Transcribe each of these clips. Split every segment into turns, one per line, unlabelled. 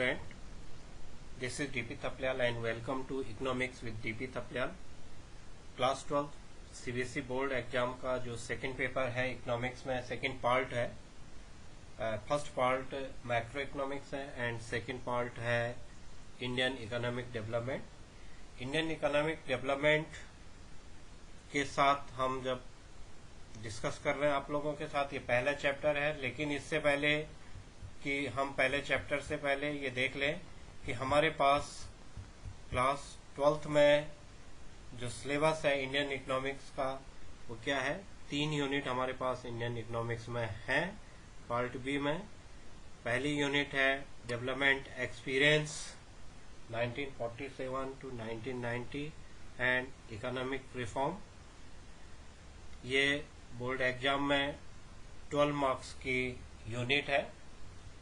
student, this is DP Thaplyal and welcome to Economics with DP Thaplyal. Class 12 CBSE board exam का जो second paper है economics में second part है. First part macro economics है and second part है Indian economic development. Indian economic development के साथ हम जब डिस्कस कर रहे हैं आप लोगों के साथ, ये पहला चैप्टर है. लेकिन इससे पहले कि हम पहले चैप्टर से पहले ये देख लें कि हमारे पास क्लास 12th में जो सिलेबस है इंडियन इकोनॉमिक्स का वो क्या है. 3 यूनिट हमारे पास इंडियन इकोनॉमिक्स में है. पार्ट बी में पहली यूनिट है development experience 1947 to 1990 and economic reform. ये बोर्ड एग्जाम में 12 मार्क्स की यूनिट है.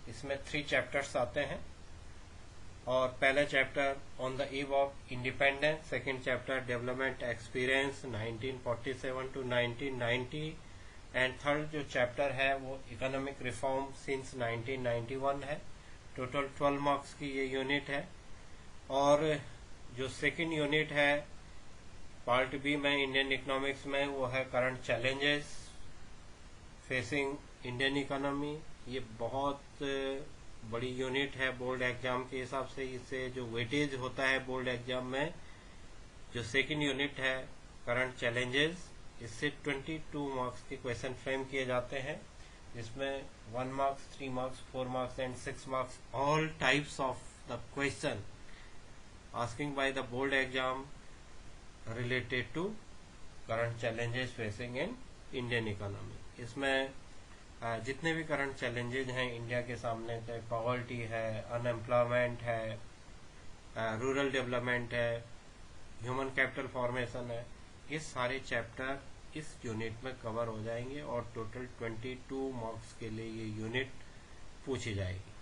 इसमें 3 चैप्टर्स आते हैं और पहला chapter on the eve of independence, second chapter development experience 1947 to 1990 and third जो चैप्टर है वो इकोनॉमिक रिफॉर्म सिंस 1991 है. टोटल 12 मार्क्स की ये यूनिट है. और जो सेकंड यूनिट है पार्ट बी में इंडियन इकोनॉमिक्स में वो है current challenges facing Indian economy. ये बहुत बड़ी यूनिट है बोर्ड एग्जाम के हिसाब से. इससे जो वेटेज होता है बोर्ड एग्जाम में, जो सेकंड यूनिट है करंट चैलेंजेस, इससे 22 मार्क्स के क्वेश्चन फ्रेम किए जाते हैं, जिसमें 1 marks, 3 marks, 4 marks and 6 marks all types of the question asking by the board exam related to current challenges facing in Indian economy. इसमें जितने भी करंट चैलेंजेज हैं इंडिया के सामने, चाहे पॉवर्टी है, अनएम्प्लॉयमेंट है, रूरल डेवलपमेंट है, ह्यूमन कैपिटल फॉर्मेशन है, ये सारे चैप्टर इस यूनिट में कवर हो जाएंगे और टोटल 22 मार्क्स के लिए ये यूनिट पूछी जाएगी.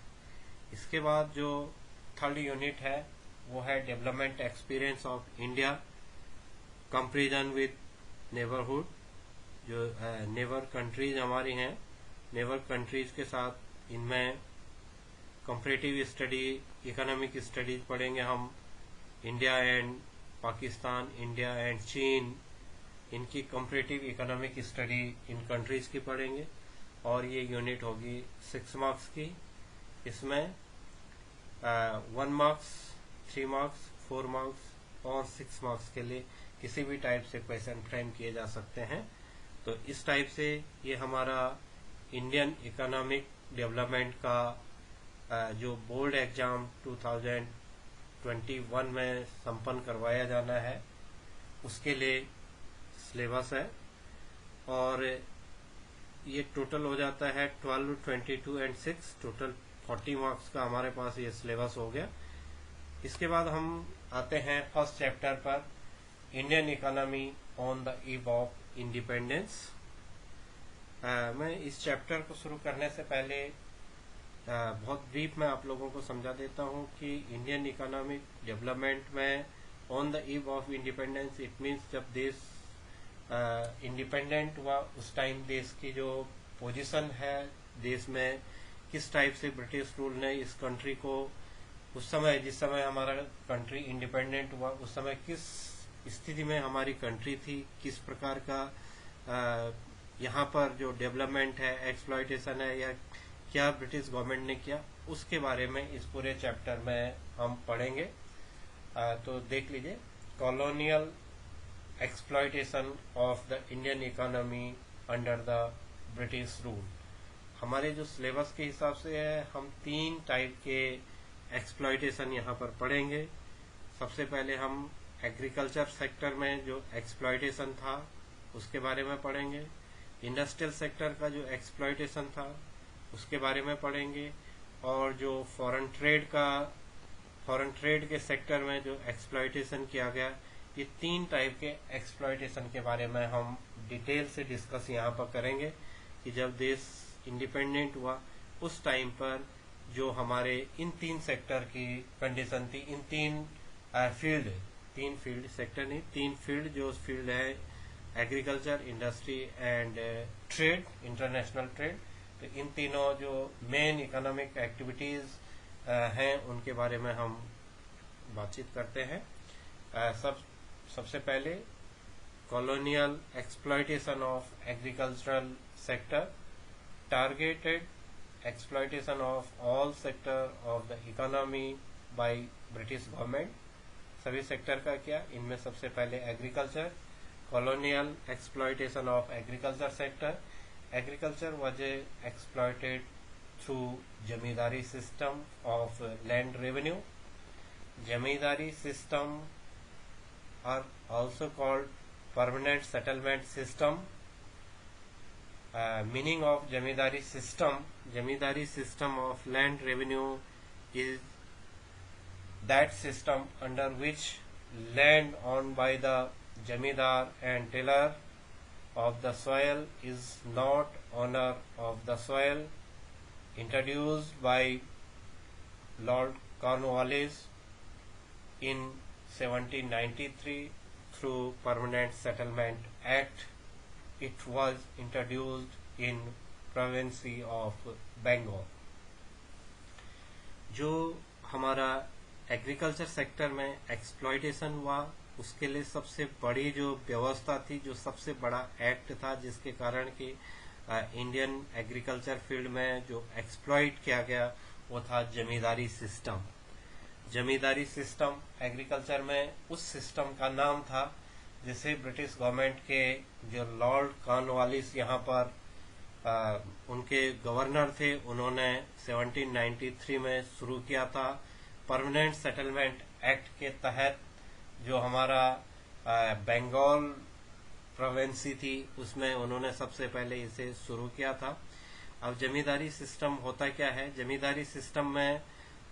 इसके बाद जो थर्ड यूनिट है वो है development experience of India comparison with neighbourhood. जो नेबर कंट्रीज हमारी हैं, नेबर कंट्रीज के साथ इनमें कंपैरेटिव स्टडी, इकोनॉमिक स्टडीज पढ़ेंगे हम. India and Pakistan, India and चीन, इनकी comparative economic study in countries की पढ़ेंगे और ये यूनिट होगी 6 मार्क्स की. इसमें 1 मार्क्स, 3 मार्क्स, 4 मार्क्स और 6 मार्क्स के लिए किसी भी टाइप से क्वेश्चन फ्रेम किए जा सकते हैं. तो इस टाइप से ये हमारा इंडियन इकोनॉमिक डेवलपमेंट का जो बोर्ड एग्जाम 2021 में संपन्न करवाया जाना है उसके लिए सिलेबस है. और ये टोटल हो जाता है 12, 22 एंड 6, टोटल 40 मार्क्स का हमारे पास ये सिलेबस हो गया. इसके बाद हम आते हैं फर्स्ट चैप्टर पर, Indian economy on the eve of independence. मैं इस चैप्टर को शुरू करने से पहले बहुत ब्रीफ में आप लोगों को समझा देता हूं कि इंडियन इकोनॉमिक डेवलपमेंट में on the eve of independence it means जब देश इंडिपेंडेंट हुआ उस टाइम देश की जो पोजीशन है देश में, किस टाइप से ब्रिटिश रूल ने इस कंट्री को उस समय, जिस समय हमारा कंट्री इंडिपेंडेंट हुआ उस समय किस स्थिति में हमारी कंट्री थी, किस प्रकार का यहाँ पर जो डेवलपमेंट है, एक्सप्लॉयटेशन है, या क्या ब्रिटिश गवर्नमेंट ने किया, उसके बारे में इस पूरे चैप्टर में हम पढ़ेंगे. तो देख लीजिए, colonial exploitation of the Indian economy under the British rule. हमारे जो सिलेबस के हिसाब से है हम 3 टाइप के एक्सप्लॉयटेशन यहाँ पर पढ़ेंगे. सबसे पहले हम एग्रीकल्चर सेक्टर में जो एक्सप्लॉयटेशन था उसके बारे में पढ़ेंगे. इंडस्ट्रियल सेक्टर का जो एक्सप्लॉयटेशन था उसके बारे में पढ़ेंगे. और जो फॉरेन ट्रेड के सेक्टर में जो एक्सप्लॉयटेशन किया गया, ये 3 टाइप के एक्सप्लॉयटेशन के बारे में हम डिटेल से डिस्कस यहाँ पर करेंगे कि जब देश इंडिपेंडेंट हुआ उस टाइम पर जो हमारे इन 3 सेक्टर की कंडीशन थी, इन 3 फील्ड सेक्टर नहीं, 3 फील्ड, जो फील्ड है agriculture, industry and trade, international trade. तो इन तीनों जो मेन इकोनॉमिक एक्टिविटीज हैं उनके बारे में हम बातचीत करते हैं। सबसे पहले colonial exploitation of agricultural sector, targeted exploitation of all sector of the economy by British government। सभी सेक्टर का क्या, इनमें सबसे पहले agriculture, colonial exploitation of agriculture sector। Agriculture was exploited through zamindari system of land revenue। Zamindari system are also called permanent settlement system। Meaning of zamindari system of land revenue is that system under which land owned by the zamindar and tiller of the soil is not owner of the soil, introduced by Lord Cornwallis in 1793 through Permanent Settlement Act। It was introduced in province of Bengal। जो हमारा agriculture sector में exploitation हुआ, उसके लिए सबसे बड़ी जो व्यवस्था थी, जो सबसे बड़ा एक्ट था, जिसके कारण कि इंडियन एग्रीकल्चर फील्ड में जो एक्सप्लॉइट किया गया वो था जमींदारी सिस्टम। जमींदारी सिस्टम एग्रीकल्चर में उस सिस्टम का नाम था जिसे ब्रिटिश गवर्नमेंट के जो लॉर्ड कॉर्नवालिस यहाँ पर उनके गवर्नर थे, उन्होंने 1793 में शुरू किया था। परमानेंट सेटलमेंट एक्ट के तहत जो हमारा बंगाल प्रोविंसी थी, उसमें उन्होंने सबसे पहले इसे शुरू किया था। अब जमींदारी सिस्टम होता क्या है? जमींदारी सिस्टम में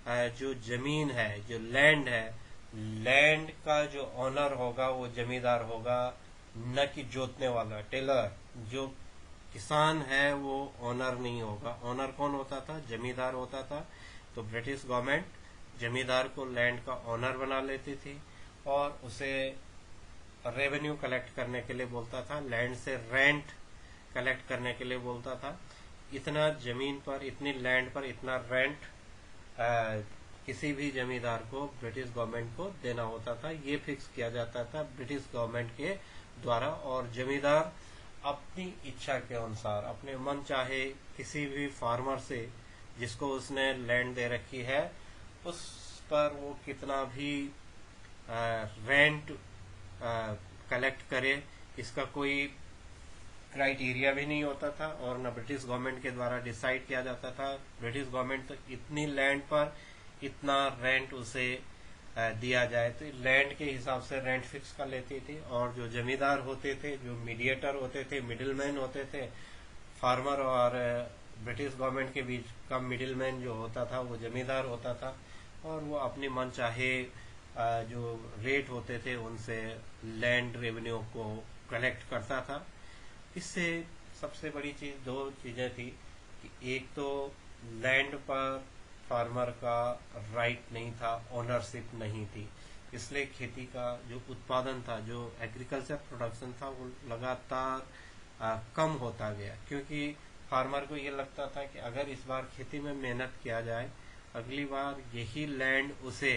जो जमीन है, जो लैंड है, लैंड का जो ऑनर होगा वो जमींदार होगा, न कि जोतने वाला टेलर। जो किसान है वो ऑनर नहीं होगा। ऑनर कौन होता था? जमींदार होता था। तो ब्रिटिश गवर्नमेंट जमींदार को लैंड का ऑनर बना लेती थी और उसे रेवेन्यू कलेक्ट करने के लिए बोलता था, लैंड से रेंट कलेक्ट करने के लिए बोलता था। इतना जमीन पर, इतनी लैंड पर इतना रेंट किसी भी जमींदार को ब्रिटिश गवर्नमेंट को देना होता था। ये फिक्स किया जाता था ब्रिटिश गवर्नमेंट के द्वारा, और जमींदार अपनी इच्छा के अनुसार, अपने मन चाहे किसी भी फार्मर से जिसको उसने लैंड दे रखी है, उस पर वो कितना भी रेंट कलेक्ट करे, इसका कोई क्राइटेरिया भी नहीं होता था और न ब्रिटिश गवर्नमेंट के द्वारा डिसाइड किया जाता था। ब्रिटिश गवर्नमेंट तो इतनी लैंड पर इतना रेंट उसे दिया जाए, तो लैंड के हिसाब से रेंट फिक्स कर लेती थी। और जो जमींदार होते थे, जो मीडिएटर होते थे, मिडिलमैन होते थे, फार्मर और ब्रिटिश गवर्नमेंट के बीच का मिडिलमैन जो होता था वो जमींदार होता था, और वो अपनी मन चाहे जो रेट होते थे उनसे लैंड रेवेन्यू को कलेक्ट करता था। इससे सबसे बड़ी चीज, दो चीजें थी कि एक तो लैंड पर फार्मर का राइट नहीं था, ओनरशिप नहीं थी, इसलिए खेती का जो उत्पादन था, जो एग्रीकल्चर प्रोडक्शन था, वो लगातार कम होता गया, क्योंकि फार्मर को ये लगता था कि अगर इस बार खेती में मेहनत किया जाए, अगली बार यही लैंड उसे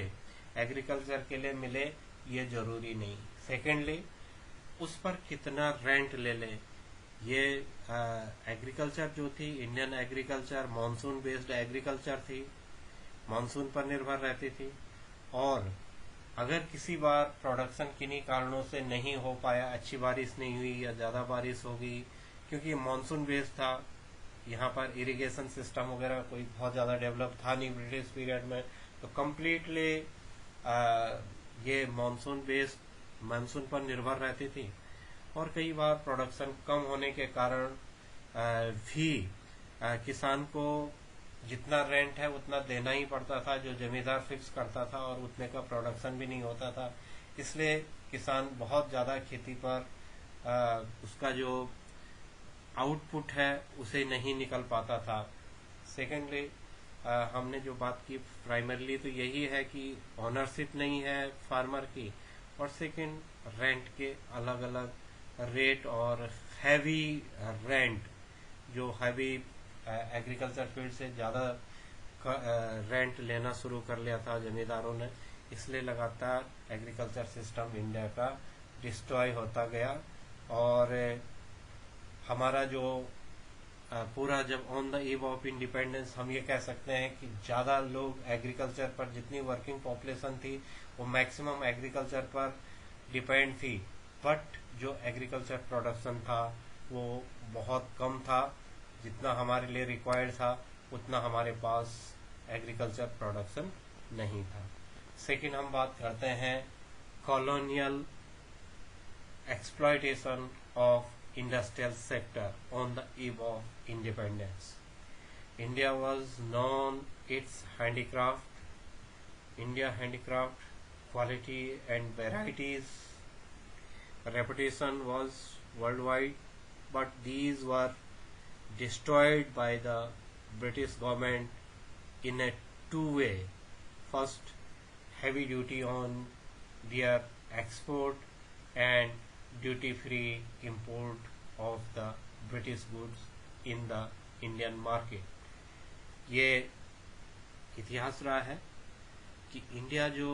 एग्रीकल्चर के लिए मिले, ये जरूरी नहीं। सेकेंडली, उस पर कितना रेंट ले ले। ये एग्रीकल्चर जो थी, Indian agriculture monsoon based agriculture थी, मॉनसून पर निर्भर रहती थी, और अगर किसी बार प्रोडक्शन किन्हीं कारणों से नहीं हो पाया, अच्छी बारिश नहीं हुई या ज्यादा बारिश हो गई, क्योंकि मॉनसून बेस्ड था, यहाँ पर इरिगेशन सिस्टम वगैरह कोई बहुत ज्यादा डेवलप था नहीं ब्रिटिश पीरियड में, तो कम्प्लीटली ये मानसून पर निर्भर रहती थी। और कई बार प्रोडक्शन कम होने के कारण भी किसान को जितना रेंट है उतना देना ही पड़ता था, जो जमींदार फिक्स करता था, और उतने का प्रोडक्शन भी नहीं होता था। इसलिए किसान बहुत ज्यादा खेती पर उसका जो आउटपुट है उसे नहीं निकल पाता था। सेकेंडली, हमने जो बात की प्राइमरली तो यही है कि ओनरशिप नहीं है फार्मर की, और सेकेंड, रेंट के अलग अलग रेट और हैवी रेंट, जो हैवी एग्रीकल्चर फील्ड से ज्यादा रेंट लेना शुरू कर लिया था जमींदारों ने, इसलिए लगातार एग्रीकल्चर सिस्टम इंडिया का डिस्ट्रॉय होता गया। और हमारा जो पूरा जब on the eve of independence हम ये कह सकते हैं कि ज़्यादा लोग एग्रीकल्चर पर, जितनी वर्किंग पॉपुलेशन थी वो मैक्सिमम एग्रीकल्चर पर डिपेंड थी, बट जो एग्रीकल्चर प्रोडक्शन था वो बहुत कम था। जितना हमारे लिए रिक्वायर्ड था उतना हमारे पास एग्रीकल्चर प्रोडक्शन नहीं था। सेकंड हम बात करते हैं colonial exploitation of industrial sector on the eve of independence. India was known its handicraft, India handicraft quality and varieties. Reputation was worldwide, but these were destroyed by the British government in a two-way. First, heavy duty on their export and duty-free import of the British goods in the Indian market। ये इतिहास रहा है कि India जो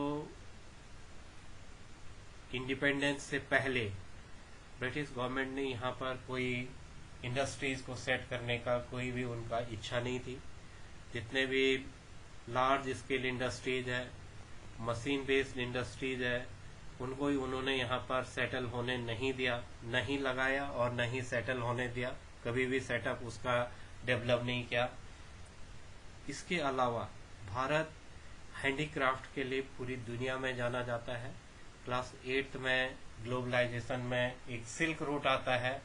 independence से पहले British government ने यहाँ पर कोई इंडस्ट्रीज को सेट करने का कोई भी उनका इच्छा नहीं थी। जितने भी लार्ज स्केल इंडस्ट्रीज है, मशीन बेस्ड इंडस्ट्रीज है, उनको ही उन्होंने यहाँ पर सेटल होने नहीं दिया, नहीं लगाया और नहीं सेटल होने दिया, कभी भी सेटअप उसका डेवलप नहीं किया। इसके अलावा भारत हैंडीक्राफ्ट के लिए पूरी दुनिया में जाना जाता है। क्लास 8 में ग्लोबलाइजेशन में एक सिल्क रूट आता है।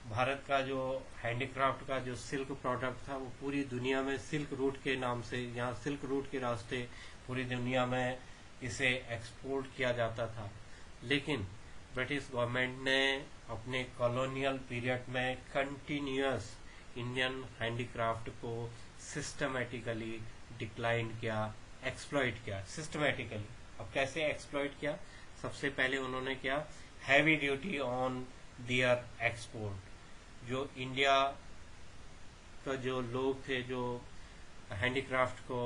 भारत का जो हैंडीक्राफ्ट का जो सिल्क प्रोडक्ट था वो पूरी दुनिया में सिल्क रूट के नाम से, यहाँ सिल्क रूट के रास्ते पूरी दुनिया में इसे एक्सपोर्ट किया जाता था। लेकिन ब्रिटिश गवर्नमेंट ने अपने कॉलोनियल पीरियड में कंटिन्यूअस इंडियन हैंडीक्राफ्ट को सिस्टमेटिकली डिक्लाइन किया, एक्सप्लॉइट किया सिस्टमेटिकली। अब कैसे एक्सप्लॉइट किया? सबसे पहले उन्होंने किया heavy duty on their export. जो इंडिया का जो लोग थे जो हैंडीक्राफ्ट को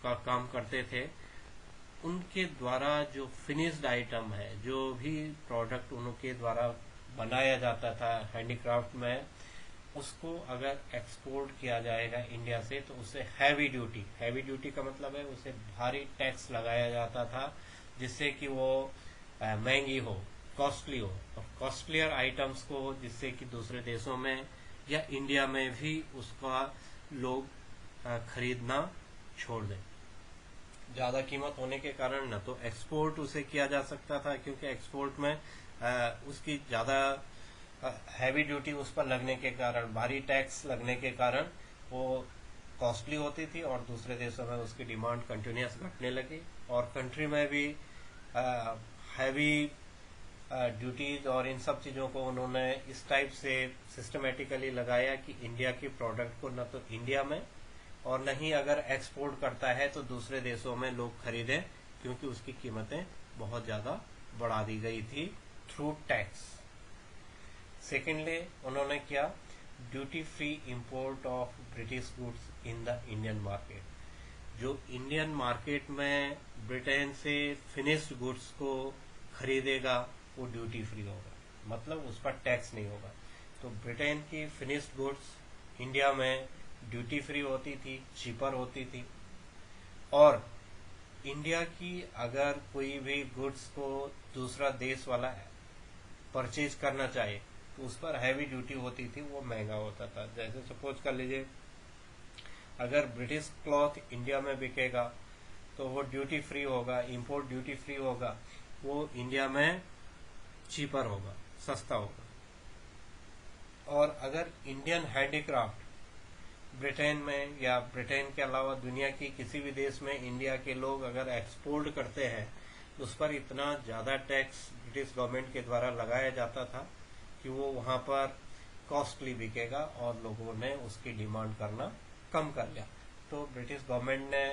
का काम करते थे, उनके द्वारा जो फिनिश्ड आइटम है, जो भी प्रोडक्ट उनके द्वारा बनाया जाता था हैंडीक्राफ्ट में, उसको अगर एक्सपोर्ट किया जाएगा इंडिया से तो उसे हैवी ड्यूटी का मतलब है उसे भारी टैक्स लगाया जाता था, जिससे कि वो महंगी हो, कॉस्टली हो। और कॉस्टलियर आइटम्स को जिससे कि दूसरे देशों में या इंडिया में भी उसका लोग खरीदना छोड़ दें। ज्यादा कीमत होने के कारण न तो एक्सपोर्ट उसे किया जा सकता था, क्योंकि एक्सपोर्ट में उसकी ज्यादा हैवी ड्यूटी उस पर लगने के कारण, भारी टैक्स लगने के कारण वो कॉस्टली होती थी और दूसरे देशों में उसकी डिमांड कंटिन्यूस घटने लगी। और कंट्री में भी हैवी ड्यूटीज और इन सब चीजों को उन्होंने इस टाइप से सिस्टमेटिकली लगाया कि इंडिया की प्रोडक्ट को न तो इंडिया में और नहीं अगर एक्सपोर्ट करता है तो दूसरे देशों में लोग खरीदें, क्योंकि उसकी कीमतें बहुत ज्यादा बढ़ा दी गई थी थ्रू टैक्स। सेकेंडली उन्होंने किया duty free import of British goods in the Indian market. जो इंडियन मार्केट में ब्रिटेन से फिनिश्ड गुड्स को खरीदेगा वो ड्यूटी फ्री होगा, मतलब उस पर टैक्स नहीं होगा। तो ब्रिटेन की फिनिश्ड गुड्स इंडिया में ड्यूटी फ्री होती थी, चीपर होती थी। और इंडिया की अगर कोई भी गुड्स को दूसरा देश वाला परचेज करना चाहे तो उस पर हैवी ड्यूटी होती थी, वो महंगा होता था। जैसे सपोज कर लीजिए अगर ब्रिटिश क्लॉथ इंडिया में बिकेगा तो वो ड्यूटी फ्री होगा, इंपोर्ट ड्यूटी फ्री होगा, वो इंडिया में चीपर होगा, सस्ता होगा। और अगर इंडियन हैंडीक्राफ्ट ब्रिटेन में या ब्रिटेन के अलावा दुनिया की किसी भी देश में इंडिया के लोग अगर एक्सपोर्ट करते हैं तो उस पर इतना ज्यादा टैक्स ब्रिटिश गवर्नमेंट के द्वारा लगाया जाता था कि वो वहां पर कॉस्टली बिकेगा और लोगों ने उसकी डिमांड करना कम कर लिया। तो ब्रिटिश गवर्नमेंट ने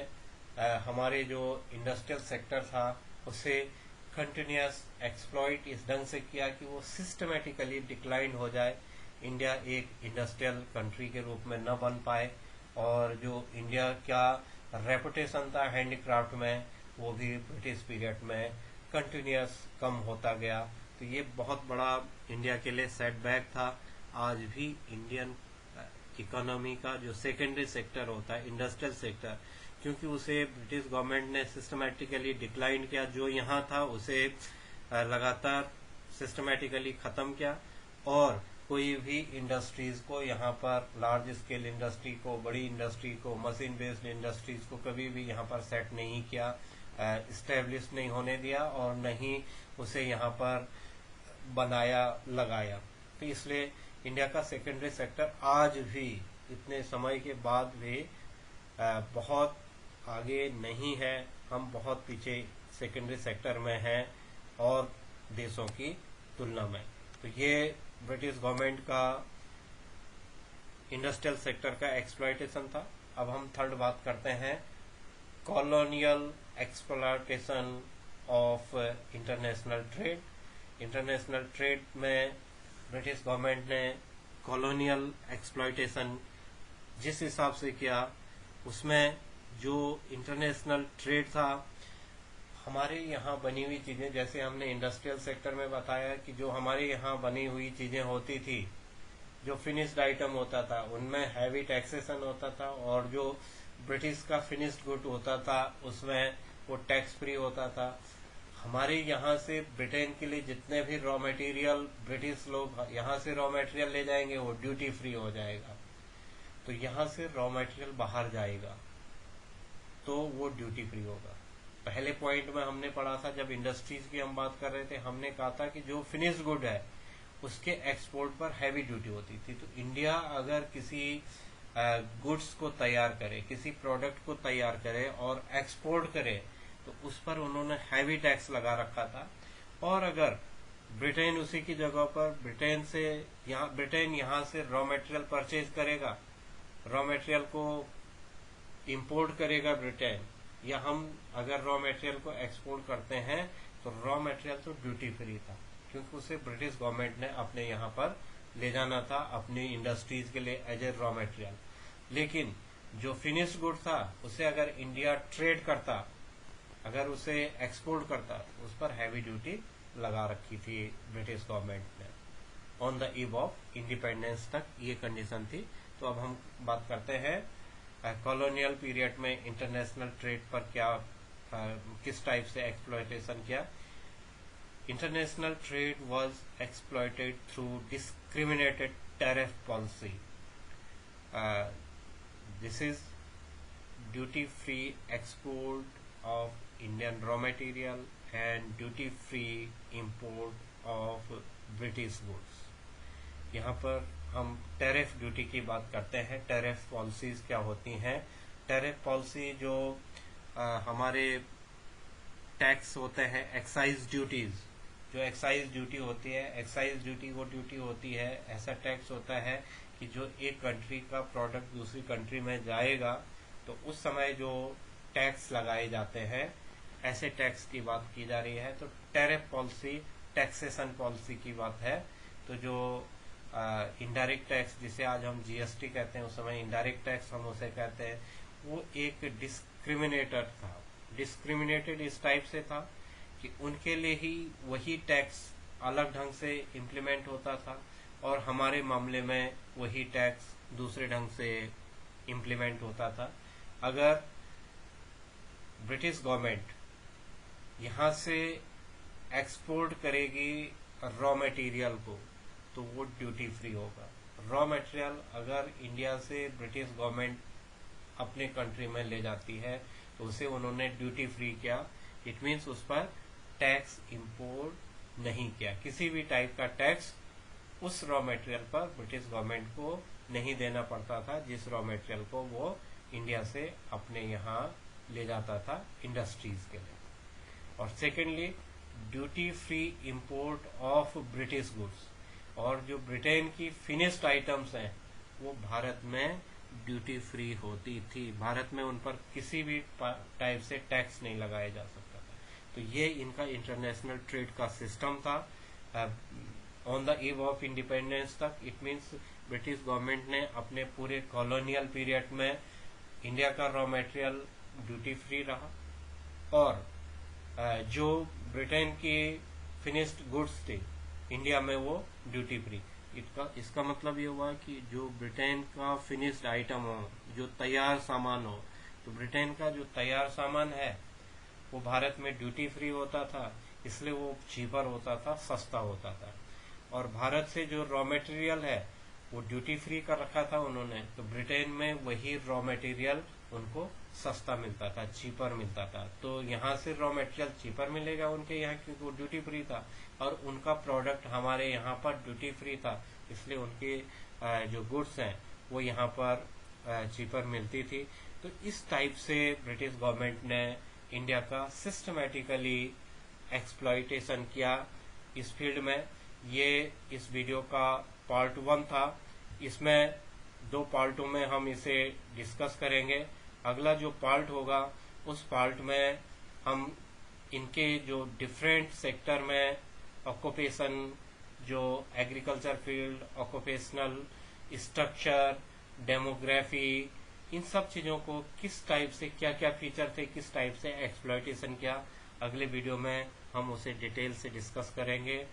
हमारे जो इंडस्ट्रियल सेक्टर था उसे कंटिन्यूअस एक्सप्लॉइट इस ढंग से किया कि वो सिस्टमेटिकली डिक्लाइन हो जाए, इंडिया एक इंडस्ट्रियल कंट्री के रूप में न बन पाए। और जो इंडिया का रेपुटेशन था हैंडीक्राफ्ट में, वो भी ब्रिटिश पीरियड में कंटिन्यूस कम होता गया। तो ये बहुत बड़ा इंडिया के लिए सेटबैक था। आज भी इंडियन इकोनॉमी का जो सेकेंडरी सेक्टर होता है, इंडस्ट्रियल सेक्टर, क्योंकि उसे ब्रिटिश गवर्नमेंट ने सिस्टमैटिकली डिक्लाइन किया, जो यहाँ था उसे लगातार सिस्टमैटिकली खत्म किया, और कोई भी इंडस्ट्रीज को यहाँ पर लार्ज स्केल इंडस्ट्री को, बड़ी इंडस्ट्री को, मशीन बेस्ड इंडस्ट्रीज को कभी भी यहाँ पर सेट नहीं किया, इस्टेब्लिश नहीं होने दिया, और नहीं उसे यहाँ पर बनाया लगाया। तो इसलिए इंडिया का सेकेंडरी सेक्टर आज भी इतने समय के बाद भी बहुत आगे नहीं है। हम बहुत पीछे सेकेंडरी सेक्टर में हैं और देशों की तुलना में। तो ये ब्रिटिश गवर्नमेंट का इंडस्ट्रियल सेक्टर का एक्सप्लॉयटेशन था। अब हम थर्ड बात करते हैं, colonial exploitation of international trade. International trade में ब्रिटिश गवर्नमेंट ने कॉलोनियल एक्सप्लॉयटेशन जिस हिसाब से किया, उसमें जो इंटरनेशनल ट्रेड था, हमारे यहाँ बनी हुई चीजें, जैसे हमने इंडस्ट्रियल सेक्टर में बताया कि जो हमारे यहाँ बनी हुई चीजें होती थी, जो फिनिश्ड आइटम होता था, उनमें हैवी टैक्सेशन होता था, और जो ब्रिटिश का फिनिश्ड गुड होता था उसमें वो टैक्स फ्री होता था। हमारे यहाँ से ब्रिटेन के लिए जितने भी रॉ मटेरियल ब्रिटिश लोग यहाँ से रॉ मटेरियल ले जाएंगे, वो ड्यूटी फ्री हो जाएगा। तो यहाँ से रॉ मटेरियल बाहर जाएगा तो वो ड्यूटी फ्री होगा। पहले पॉइंट में हमने पढ़ा था, जब इंडस्ट्रीज की हम बात कर रहे थे, हमने कहा था कि जो फिनिश्ड गुड है उसके एक्सपोर्ट पर हैवी ड्यूटी होती थी। तो इंडिया अगर किसी गुड्स को तैयार करे, किसी प्रोडक्ट को तैयार करे और एक्सपोर्ट करे, तो उस पर उन्होंने हैवी टैक्स लगा रखा था। और अगर ब्रिटेन उसी की जगह पर ब्रिटेन यहाँ से रॉ मटेरियल परचेज करेगा, रॉ मटेरियल को इंपोर्ट करेगा ब्रिटेन, या हम अगर रॉ मटेरियल को एक्सपोर्ट करते हैं, तो रॉ मटेरियल तो ड्यूटी फ्री था, क्योंकि उसे ब्रिटिश गवर्नमेंट ने अपने यहाँ पर ले जाना था अपनी इंडस्ट्रीज के लिए एज ए रॉ मटेरियल। लेकिन जो फिनिश्ड गुड था, उसे अगर इंडिया ट्रेड करता, अगर उसे एक्सपोर्ट करता, उस पर हैवी ड्यूटी लगा रखी थी ब्रिटिश गवर्नमेंट ने। On the eve of independence तक ये कंडीशन थी। तो अब हम बात करते हैं कॉलोनियल पीरियड में इंटरनेशनल ट्रेड पर किस टाइप से एक्सप्लॉयटेशन किया। International trade was exploited through discriminated tariff policy. This is duty free export of Indian raw material and duty free import of British goods. यहाँ पर हम टैरिफ ड्यूटी की बात करते हैं। टैरिफ पॉलिसीज क्या होती हैं? टैरिफ पॉलिसी जो हमारे टैक्स होते हैं, एक्साइज ड्यूटीज, जो एक्साइज ड्यूटी होती है, एक्साइज ड्यूटी वो ड्यूटी होती है, ऐसा टैक्स होता है कि जो एक कंट्री का प्रोडक्ट दूसरी कंट्री में जाएगा, तो उस समय जो टैक्स लगाए जाते हैं, ऐसे टैक्स की बात की जा रही है। तो टैरिफ पॉलिसी टैक्सेशन पॉलिसी की बात है। तो जो इनडायरेक्ट टैक्स, जिसे आज हम जीएसटी कहते हैं, उस समय इनडायरेक्ट टैक्स हम उसे कहते हैं, वो एक डिस्क्रिमिनेटर था। डिस्क्रिमिनेटेड इस टाइप से था कि उनके लिए ही वही टैक्स अलग ढंग से इम्प्लीमेंट होता था, और हमारे मामले में वही टैक्स दूसरे ढंग से इम्प्लीमेंट होता था। अगर ब्रिटिश गवर्नमेंट यहाँ से एक्सपोर्ट करेगी रॉ मटेरियल को, तो वो ड्यूटी फ्री होगा। रॉ मटेरियल अगर इंडिया से ब्रिटिश गवर्नमेंट अपने कंट्री में ले जाती है, तो उसे उन्होंने ड्यूटी फ्री किया। इट मीन्स उस पर टैक्स इंपोर्ट नहीं किया, किसी भी टाइप का टैक्स उस रॉ मटेरियल पर ब्रिटिश गवर्नमेंट को नहीं देना पड़ता था, जिस रॉ मटेरियल को वो इंडिया से अपने यहाँ ले जाता था इंडस्ट्रीज के लिए। और secondly, duty free import of British goods, और जो ब्रिटेन की फिनिश्ड आइटम्स हैं वो भारत में ड्यूटी फ्री होती थी। भारत में उन पर किसी भी टाइप से टैक्स नहीं लगाया जा सकता था। तो ये इनका इंटरनेशनल ट्रेड का सिस्टम था on the eve of independence तक। इट मीन्स ब्रिटिश गवर्नमेंट ने अपने पूरे कॉलोनियल पीरियड में इंडिया का रॉ मटेरियल ड्यूटी फ्री रहा, और जो ब्रिटेन की फिनिश्ड गुड्स थे इंडिया में वो ड्यूटी फ्री। इसका मतलब ये हुआ कि जो ब्रिटेन का फिनिश्ड आइटम हो, जो तैयार सामान हो, तो ब्रिटेन का जो तैयार सामान है वो भारत में ड्यूटी फ्री होता था, इसलिए वो चीपर होता था, सस्ता होता था। और भारत से जो रॉ मटेरियल है वो ड्यूटी फ्री कर रखा था उन्होंने, तो ब्रिटेन में वही रॉ मटेरियल उनको सस्ता मिलता था, चीपर मिलता था। तो यहाँ से रॉ मटेरियल चीपर मिलेगा उनके यहाँ, क्योंकि वो ड्यूटी फ्री था, और उनका प्रोडक्ट हमारे यहाँ पर ड्यूटी फ्री था, इसलिए उनके जो गुड्स हैं वो यहाँ पर चीपर मिलती थी। तो इस टाइप से ब्रिटिश गवर्नमेंट ने इंडिया का सिस्टमेटिकली एक्सप्लॉइटेशन किया इस फील्ड में। ये इस वीडियो का पार्ट 1 था। इसमें 2 पार्टों में हम इसे डिस्कस करेंगे। अगला जो पार्ट होगा उस पार्ट में हम इनके जो डिफरेंट सेक्टर में ऑक्यूपेशन, जो agriculture field, occupational structure, demography, इन सब चीजों को किस टाइप से, क्या क्या फीचर थे, किस टाइप से एक्सप्लॉइटेशन किया, अगले वीडियो में हम उसे डिटेल से डिस्कस करेंगे।